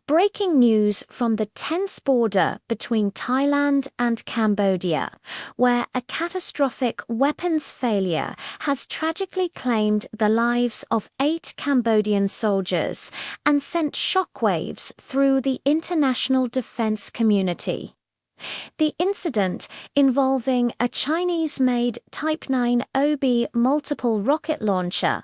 Breaking news from the tense border between Thailand and Cambodia, where a catastrophic weapons failure has tragically claimed the lives of 8 Cambodian soldiers and sent shockwaves through the international defense community. The incident, involving a Chinese-made Type 9 OB multiple rocket launcher,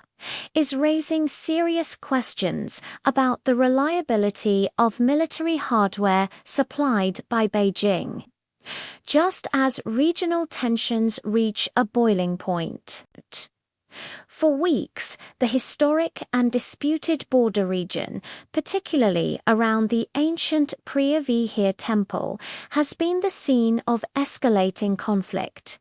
is raising serious questions about the reliability of military hardware supplied by Beijing, just as regional tensions reach a boiling point. For weeks, the historic and disputed border region, particularly around the ancient Preah Vihear temple, has been the scene of escalating conflict.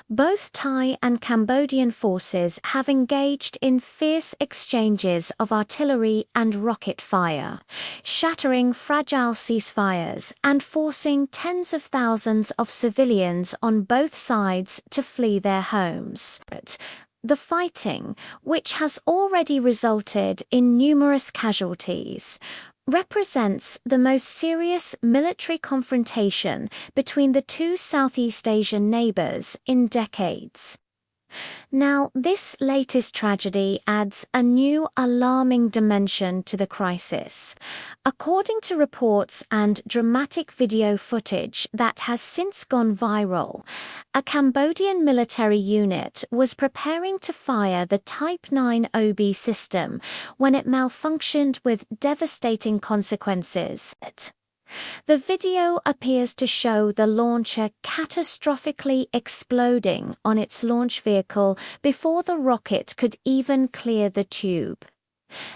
Both Thai and Cambodian forces have engaged in fierce exchanges of artillery and rocket fire, shattering fragile ceasefires and forcing tens of thousands of civilians on both sides to flee their homes. The fighting, which has already resulted in numerous casualties, represents the most serious military confrontation between the two Southeast Asian neighbors in decades. Now, this latest tragedy adds a new alarming dimension to the crisis. According to reports and dramatic video footage that has since gone viral, a Cambodian military unit was preparing to fire the Type 9 OB system when it malfunctioned with devastating consequences. The video appears to show the launcher catastrophically exploding on its launch vehicle before the rocket could even clear the tube.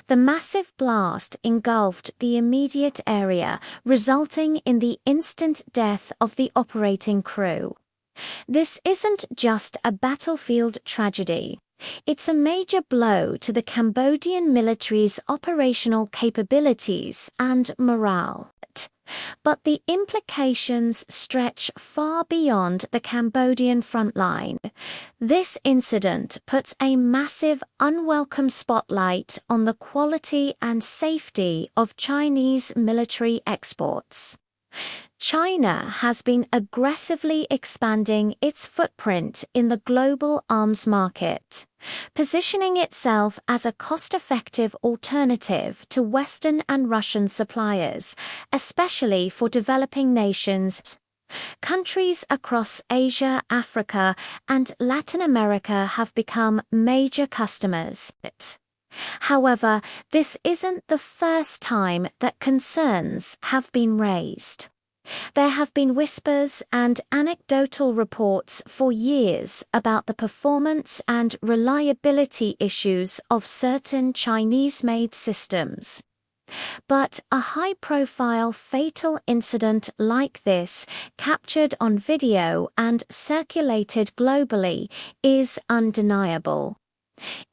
The massive blast engulfed the immediate area, resulting in the instant death of the operating crew. This isn't just a battlefield tragedy. It's a major blow to the Cambodian military's operational capabilities and morale. But the implications stretch far beyond the Cambodian frontline. This incident puts a massive, unwelcome spotlight on the quality and safety of Chinese military exports. China has been aggressively expanding its footprint in the global arms market, positioning itself as a cost-effective alternative to Western and Russian suppliers, especially for developing nations. Countries across Asia, Africa, and Latin America have become major customers. However, this isn't the first time that concerns have been raised. There have been whispers and anecdotal reports for years about the performance and reliability issues of certain Chinese-made systems. But a high-profile fatal incident like this, captured on video and circulated globally, is undeniable.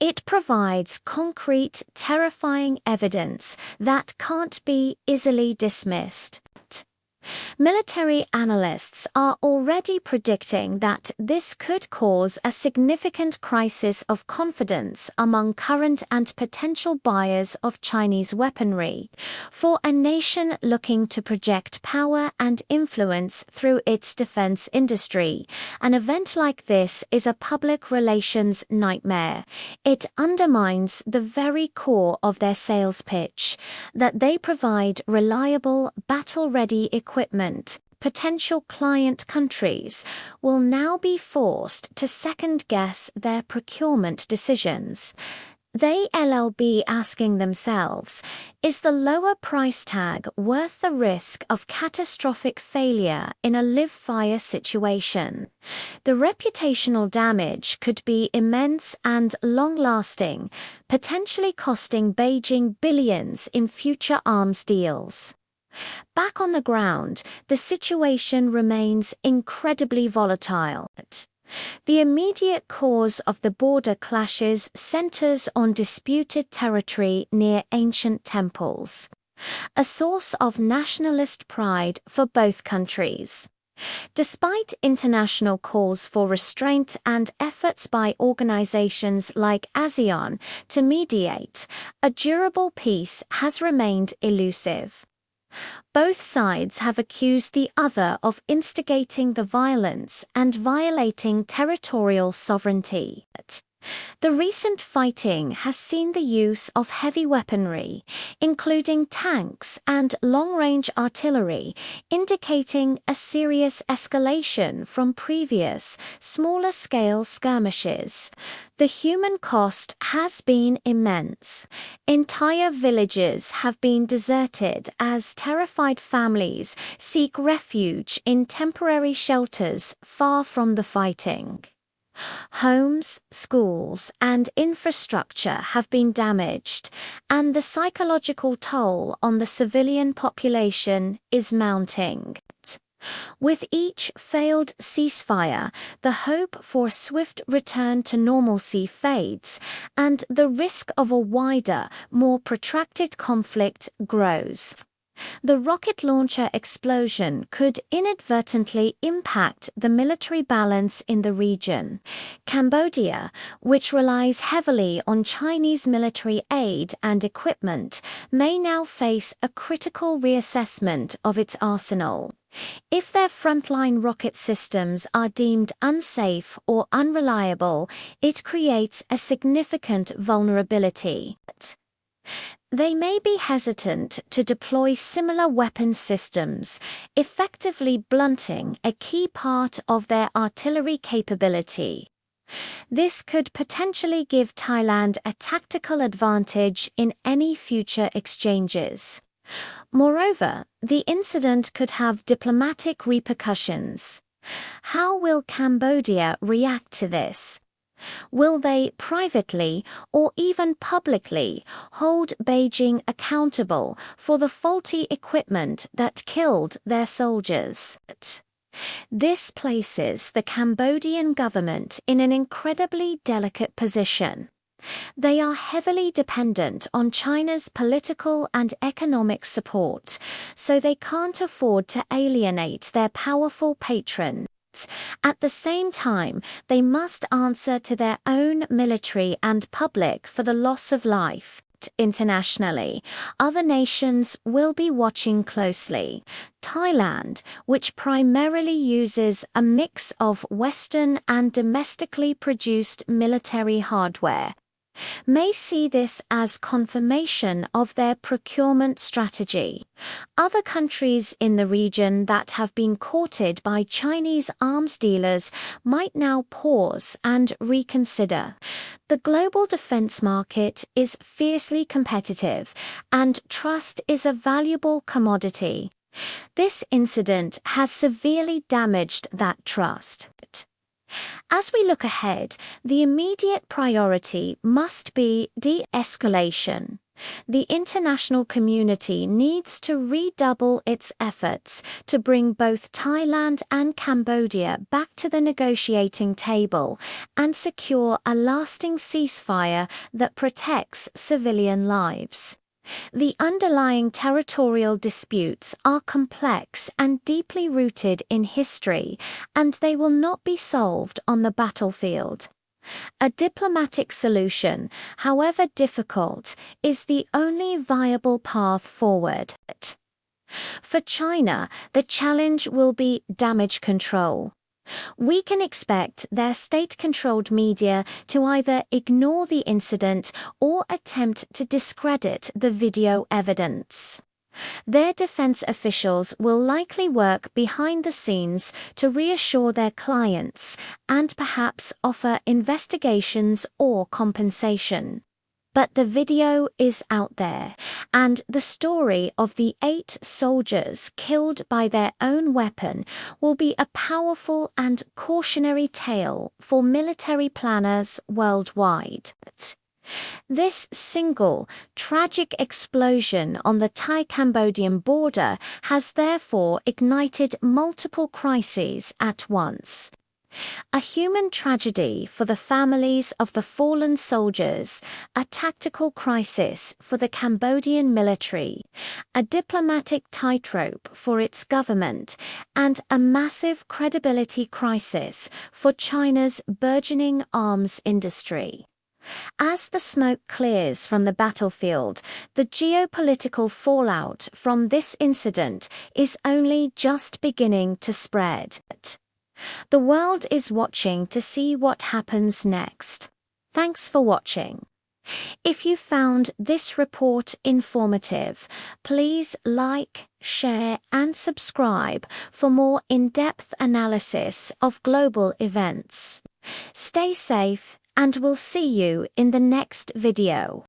It provides concrete, terrifying evidence that can't be easily dismissed. Military analysts are already predicting that this could cause a significant crisis of confidence among current and potential buyers of Chinese weaponry, for a nation looking to project power and influence through its defense industry. An event like this is a public relations nightmare. It undermines the very core of their sales pitch, that they provide reliable, battle-ready equipment. Potential client countries will now be forced to second-guess their procurement decisions. They'll be asking themselves, is the lower price tag worth the risk of catastrophic failure in a live-fire situation? The reputational damage could be immense and long-lasting, potentially costing Beijing billions in future arms deals. Back on the ground, the situation remains incredibly volatile. The immediate cause of the border clashes centers on disputed territory near ancient temples, a source of nationalist pride for both countries. Despite international calls for restraint and efforts by organizations like ASEAN to mediate, a durable peace has remained elusive. Both sides have accused the other of instigating the violence and violating territorial sovereignty. The recent fighting has seen the use of heavy weaponry, including tanks and long-range artillery, indicating a serious escalation from previous, smaller-scale skirmishes. The human cost has been immense. Entire villages have been deserted as terrified families seek refuge in temporary shelters far from the fighting. Homes, schools, and infrastructure have been damaged, and the psychological toll on the civilian population is mounting. With each failed ceasefire, the hope for a swift return to normalcy fades, and the risk of a wider, more protracted conflict grows. The rocket launcher explosion could inadvertently impact the military balance in the region. Cambodia, which relies heavily on Chinese military aid and equipment, may now face a critical reassessment of its arsenal. If their frontline rocket systems are deemed unsafe or unreliable, it creates a significant vulnerability. They may be hesitant to deploy similar weapon systems, effectively blunting a key part of their artillery capability. This could potentially give Thailand a tactical advantage in any future exchanges. Moreover, the incident could have diplomatic repercussions. How will Cambodia react to this? Will they privately or even publicly hold Beijing accountable for the faulty equipment that killed their soldiers? This places the Cambodian government in an incredibly delicate position. They are heavily dependent on China's political and economic support, so they can't afford to alienate their powerful patron. At the same time, they must answer to their own military and public for the loss of life. Internationally, other nations will be watching closely. Thailand, which primarily uses a mix of Western and domestically produced military hardware, may see this as confirmation of their procurement strategy. Other countries in the region that have been courted by Chinese arms dealers might now pause and reconsider. The global defense market is fiercely competitive, and trust is a valuable commodity. This incident has severely damaged that trust. As we look ahead, the immediate priority must be de-escalation. The international community needs to redouble its efforts to bring both Thailand and Cambodia back to the negotiating table and secure a lasting ceasefire that protects civilian lives. The underlying territorial disputes are complex and deeply rooted in history, and they will not be solved on the battlefield. A diplomatic solution, however difficult, is the only viable path forward. For China, the challenge will be damage control. We can expect their state-controlled media to either ignore the incident or attempt to discredit the video evidence. Their defense officials will likely work behind the scenes to reassure their clients and perhaps offer investigations or compensation. But the video is out there, and the story of the 8 soldiers killed by their own weapon will be a powerful and cautionary tale for military planners worldwide. This single, tragic explosion on the Thai-Cambodian border has therefore ignited multiple crises at once. A human tragedy for the families of the fallen soldiers, a tactical crisis for the Cambodian military, a diplomatic tightrope for its government, and a massive credibility crisis for China's burgeoning arms industry. As the smoke clears from the battlefield, the geopolitical fallout from this incident is only just beginning to spread. The world is watching to see what happens next. Thanks for watching. If you found this report informative, please like, share, and subscribe for more in-depth analysis of global events. Stay safe, and we'll see you in the next video.